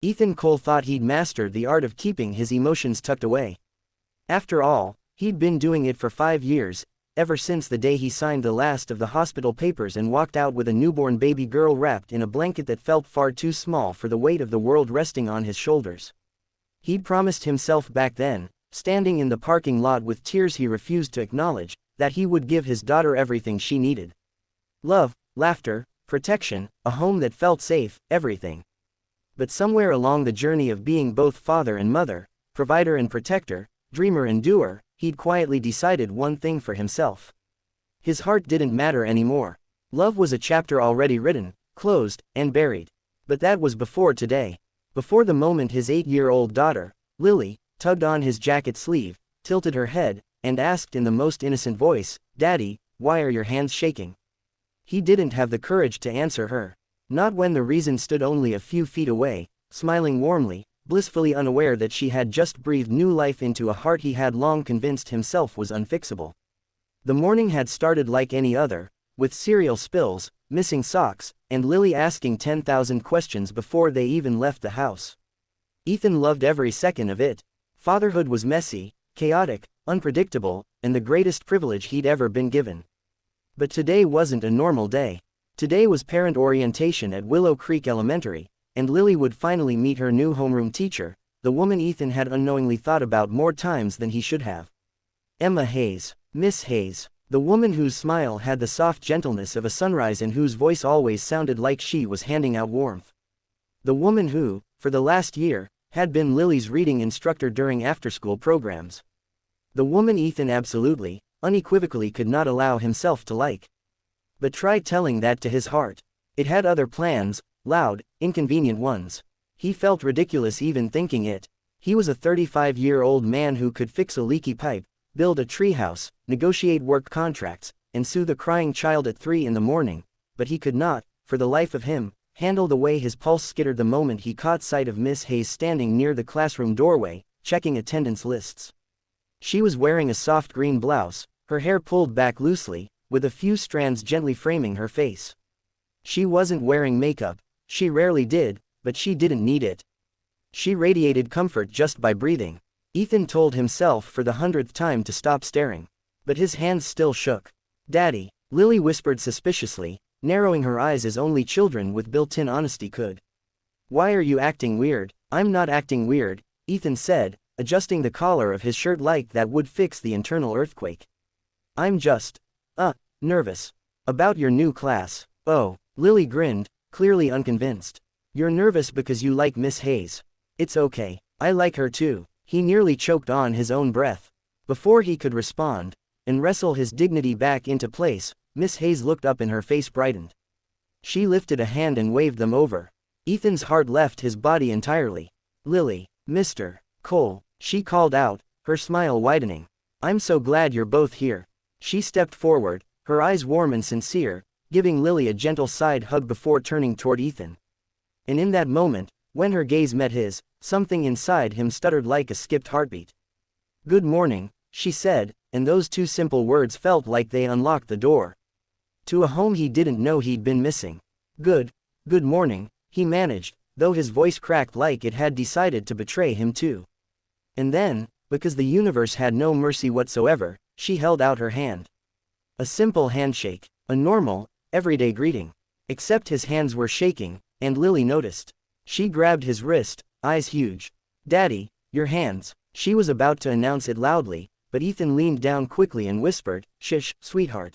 Ethan Cole thought he'd mastered the art of keeping his emotions tucked away. After all, he'd been doing it for 5 years, ever since the day he signed the last of the hospital papers and walked out with a newborn baby girl wrapped in a blanket that felt far too small for the weight of the world resting on his shoulders. He'd promised himself back then, standing in the parking lot with tears he refused to acknowledge, that he would give his daughter everything she needed. Love, laughter, protection, a home that felt safe, everything. But somewhere along the journey of being both father and mother, provider and protector, dreamer and doer, he'd quietly decided one thing for himself. His heart didn't matter anymore. Love was a chapter already written, closed, and buried. But that was before today. Before the moment his 8-year-old daughter, Lily, tugged on his jacket sleeve, tilted her head, and asked in the most innocent voice, "Daddy, why are your hands shaking?" He didn't have the courage to answer her. Not when the reason stood only a few feet away, smiling warmly, blissfully unaware that she had just breathed new life into a heart he had long convinced himself was unfixable. The morning had started like any other, with cereal spills, missing socks, and Lily asking 10,000 questions before they even left the house. Ethan loved every second of it. Fatherhood was messy, chaotic, unpredictable, and the greatest privilege he'd ever been given. But today wasn't a normal day. Today was parent orientation at Willow Creek Elementary, and Lily would finally meet her new homeroom teacher, the woman Ethan had unknowingly thought about more times than he should have. Emma Hayes, Miss Hayes, the woman whose smile had the soft gentleness of a sunrise and whose voice always sounded like she was handing out warmth. The woman who, for the last year, had been Lily's reading instructor during after-school programs. The woman Ethan absolutely, unequivocally could not allow himself to like. But try telling that to his heart. It had other plans, loud, inconvenient ones. He felt ridiculous even thinking it. He was a 35-year-old man who could fix a leaky pipe, build a treehouse, negotiate work contracts, and soothe a crying child at 3 in the morning, but he could not, for the life of him, handle the way his pulse skittered the moment he caught sight of Miss Hayes standing near the classroom doorway, checking attendance lists. She was wearing a soft green blouse, her hair pulled back loosely, with a few strands gently framing her face. She wasn't wearing makeup. She rarely did, but she didn't need it. She radiated comfort just by breathing. Ethan told himself for the 100th time to stop staring. But his hands still shook. "Daddy," Lily whispered suspiciously, narrowing her eyes as only children with built-in honesty could. "Why are you acting weird?" "I'm not acting weird," Ethan said, adjusting the collar of his shirt like that would fix the internal earthquake. "I'm just, nervous. About your new class." "Oh," Lily grinned, clearly unconvinced. "You're nervous because you like Miss Hayes. It's okay. I like her too." He nearly choked on his own breath. Before he could respond, and wrestle his dignity back into place, Miss Hayes looked up and her face brightened. She lifted a hand and waved them over. Ethan's heart left his body entirely. "Lily, Mr. Cole," she called out, her smile widening. "I'm so glad you're both here." She stepped forward, her eyes warm and sincere, giving Lily a gentle side hug before turning toward Ethan. And in that moment, when her gaze met his, something inside him stuttered like a skipped heartbeat. "Good morning," she said, and those two simple words felt like they unlocked the door to a home he didn't know he'd been missing. Good morning," he managed, though his voice cracked like it had decided to betray him too. And then, because the universe had no mercy whatsoever, she held out her hand. A simple handshake, a normal, everyday greeting. Except his hands were shaking, and Lily noticed. She grabbed his wrist, eyes huge. "Daddy, your hands." She was about to announce it loudly, but Ethan leaned down quickly and whispered, "Shush, sweetheart.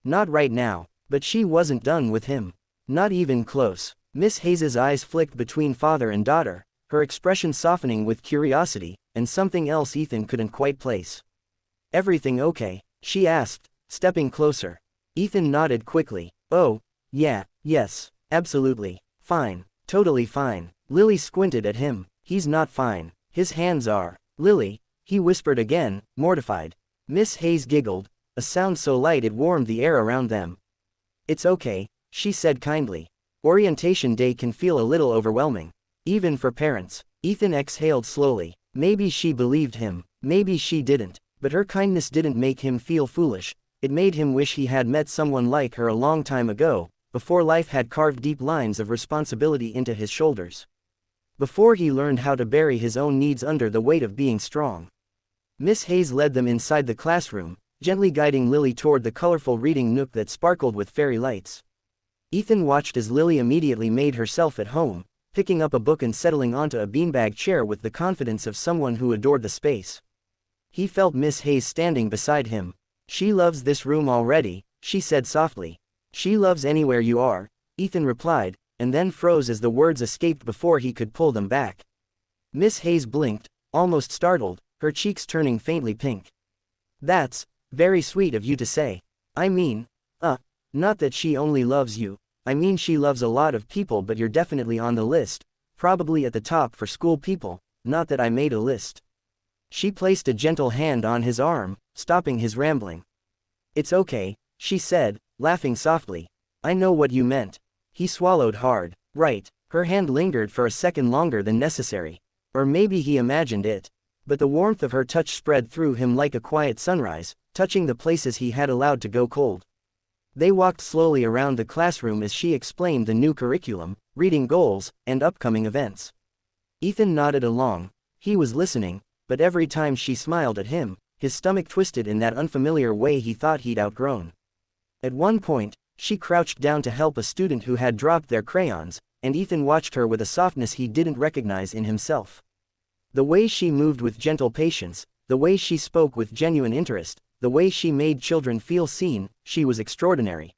Not right now." But she wasn't done with him. Not even close. Miss Hayes's eyes flicked between father and daughter, her expression softening with curiosity, and something else Ethan couldn't quite place. "Everything okay?" she asked, stepping closer. Ethan nodded quickly. "Oh, yeah, yes, absolutely. Fine. Totally fine." Lily squinted at him. "He's not fine. His hands are." "Lily," he whispered again, mortified. Miss Hayes giggled, a sound so light it warmed the air around them. "It's okay," she said kindly. "Orientation day can feel a little overwhelming. Even for parents." Ethan exhaled slowly. Maybe she believed him, maybe she didn't. But her kindness didn't make him feel foolish. It made him wish he had met someone like her a long time ago, before life had carved deep lines of responsibility into his shoulders. before he learned how to bury his own needs under the weight of being strong. Miss Hayes led them inside the classroom, gently guiding Lily toward the colorful reading nook that sparkled with fairy lights. Ethan watched as Lily immediately made herself at home, picking up a book and settling onto a beanbag chair with the confidence of someone who adored the space. He felt Miss Hayes standing beside him. "She loves this room already," she said softly. "She loves anywhere you are," Ethan replied, and then froze as the words escaped before he could pull them back. Miss Hayes blinked, almost startled, her cheeks turning faintly pink. "That's very sweet of you to say. I mean, not that she only loves you, I mean she loves a lot of people, but you're definitely on the list, probably at the top for school people, not that I made a list." She placed a gentle hand on his arm, stopping his rambling. "It's okay," she said, laughing softly. "I know what you meant." He swallowed hard. Right. Her hand lingered for a second longer than necessary. Or maybe he imagined it. But the warmth of her touch spread through him like a quiet sunrise, touching the places he had allowed to go cold. They walked slowly around the classroom as she explained the new curriculum, reading goals, and upcoming events. Ethan nodded along. He was listening, but every time she smiled at him, his stomach twisted in that unfamiliar way he thought he'd outgrown. At one point, she crouched down to help a student who had dropped their crayons, and Ethan watched her with a softness he didn't recognize in himself. The way she moved with gentle patience, the way she spoke with genuine interest, the way she made children feel seen, she was extraordinary.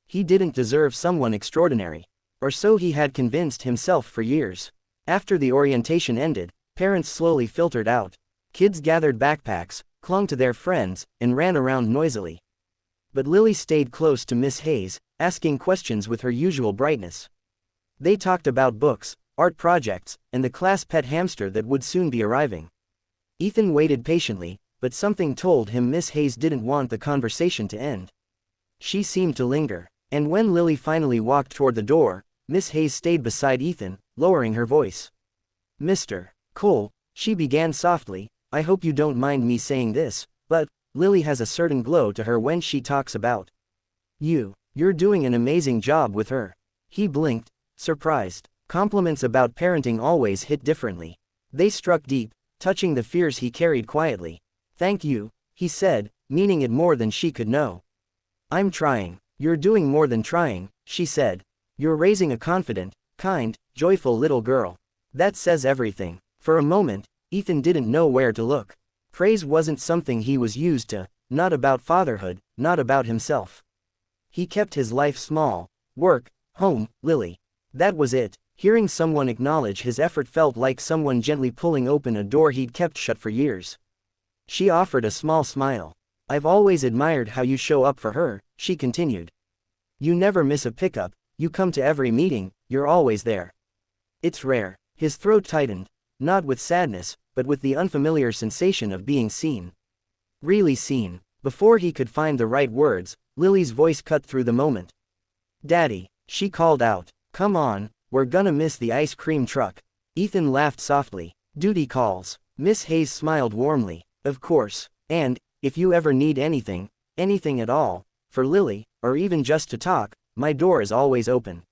He didn't deserve someone extraordinary. Or so he had convinced himself for years. After the orientation ended, parents slowly filtered out. Kids gathered backpacks, clung to their friends, and ran around noisily. But Lily stayed close to Miss Hayes, asking questions with her usual brightness. They talked about books, art projects, and the class pet hamster that would soon be arriving. Ethan waited patiently, but something told him Miss Hayes didn't want the conversation to end. She seemed to linger, and when Lily finally walked toward the door, Miss Hayes stayed beside Ethan, lowering her voice. "Mr. Cole," she began softly, "I hope you don't mind me saying this, but Lily has a certain glow to her when she talks about you. You're doing an amazing job with her." He blinked, surprised. Compliments about parenting always hit differently. They struck deep, touching the fears he carried quietly. "Thank you," he said, meaning it more than she could know. "I'm trying." "You're doing more than trying," she said. "You're raising a confident, kind, joyful little girl. That says everything." For a moment, Ethan didn't know where to look. Praise wasn't something he was used to, not about fatherhood, not about himself. He kept his life small: work, home, Lily. That was it. Hearing someone acknowledge his effort felt like someone gently pulling open a door he'd kept shut for years. She offered a small smile. "I've always admired how you show up for her," she continued. "You never miss a pickup, you come to every meeting, you're always there. It's rare." His throat tightened, not with sadness, but with the unfamiliar sensation of being seen. Really seen. Before he could find the right words, Lily's voice cut through the moment. "Daddy," she called out. "Come on, we're gonna miss the ice cream truck." Ethan laughed softly. "Duty calls." Miss Hayes smiled warmly. "Of course. And, if you ever need anything, anything at all, for Lily, or even just to talk, my door is always open."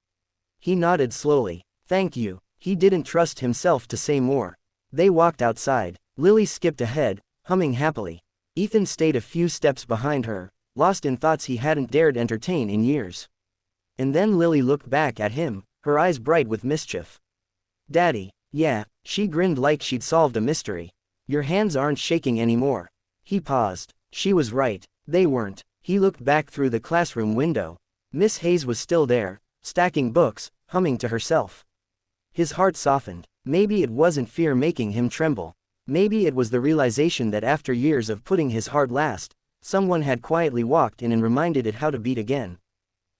He nodded slowly. "Thank you." He didn't trust himself to say more. They walked outside. Lily skipped ahead, humming happily. Ethan stayed a few steps behind her, lost in thoughts he hadn't dared entertain in years. And then Lily looked back at him, her eyes bright with mischief. "Daddy." "Yeah." She grinned like she'd solved a mystery. "Your hands aren't shaking anymore." He paused. She was right. They weren't. He looked back through the classroom window. Miss Hayes was still there, stacking books, humming to herself. His heart softened. Maybe it wasn't fear making him tremble. Maybe it was the realization that after years of putting his heart last, someone had quietly walked in and reminded it how to beat again.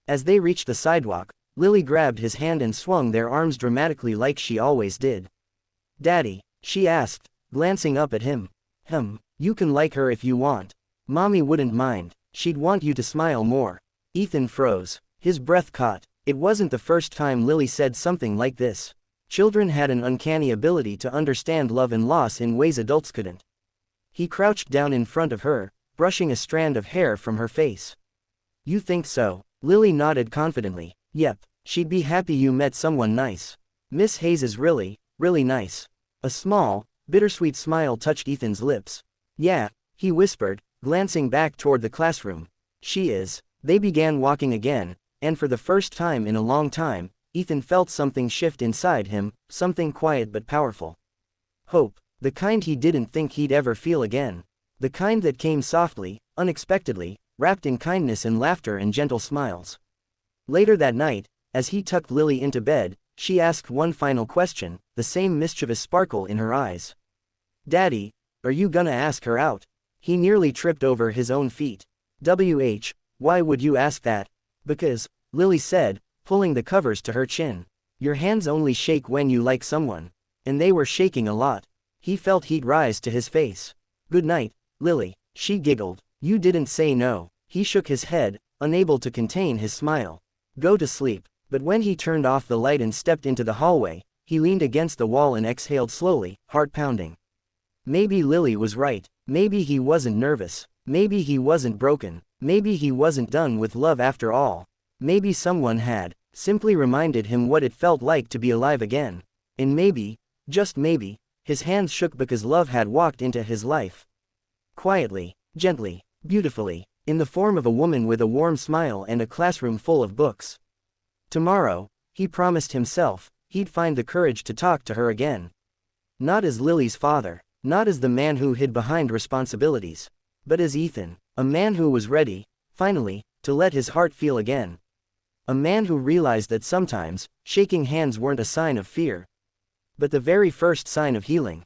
As they reached the sidewalk, Lily grabbed his hand and swung their arms dramatically like she always did. "Daddy," she asked, glancing up at him. You can like her if you want. Mommy wouldn't mind. She'd want you to smile more." Ethan froze. His breath caught. It wasn't the first time Lily said something like this. Children had an uncanny ability to understand love and loss in ways adults couldn't. He crouched down in front of her, brushing a strand of hair from her face. "You think so?" Lily nodded confidently. "Yep, she'd be happy you met someone nice. Miss Hayes is really, really nice. A small, bittersweet smile touched Ethan's lips. Yeah, he whispered, glancing back toward the classroom. She is. They began walking again, and for the first time in a long time, Ethan felt something shift inside him, something quiet but powerful. Hope, the kind he didn't think he'd ever feel again. The kind that came softly, unexpectedly, wrapped in kindness and laughter and gentle smiles. Later that night, as he tucked Lily into bed, she asked one final question, the same mischievous sparkle in her eyes. Daddy, are you gonna ask her out? He nearly tripped over his own feet. Why would you ask that? Because, Lily said, pulling the covers to her chin. Your hands only shake when you like someone. And they were shaking a lot. He felt heat rise to his face. Good night, Lily, she giggled. You didn't say no. He shook his head, unable to contain his smile. Go to sleep. But when he turned off the light and stepped into the hallway, he leaned against the wall and exhaled slowly, heart pounding. Maybe Lily was right. Maybe he wasn't nervous. Maybe he wasn't broken. Maybe he wasn't done with love after all. Maybe someone had simply reminded him what it felt like to be alive again. And maybe, just maybe, his hands shook because love had walked into his life. Quietly, gently, beautifully, in the form of a woman with a warm smile and a classroom full of books. Tomorrow, he promised himself, he'd find the courage to talk to her again. Not as Lily's father, not as the man who hid behind responsibilities, but as Ethan, a man who was ready, finally, to let his heart feel again. A man who realized that sometimes, shaking hands weren't a sign of fear, but the very first sign of healing.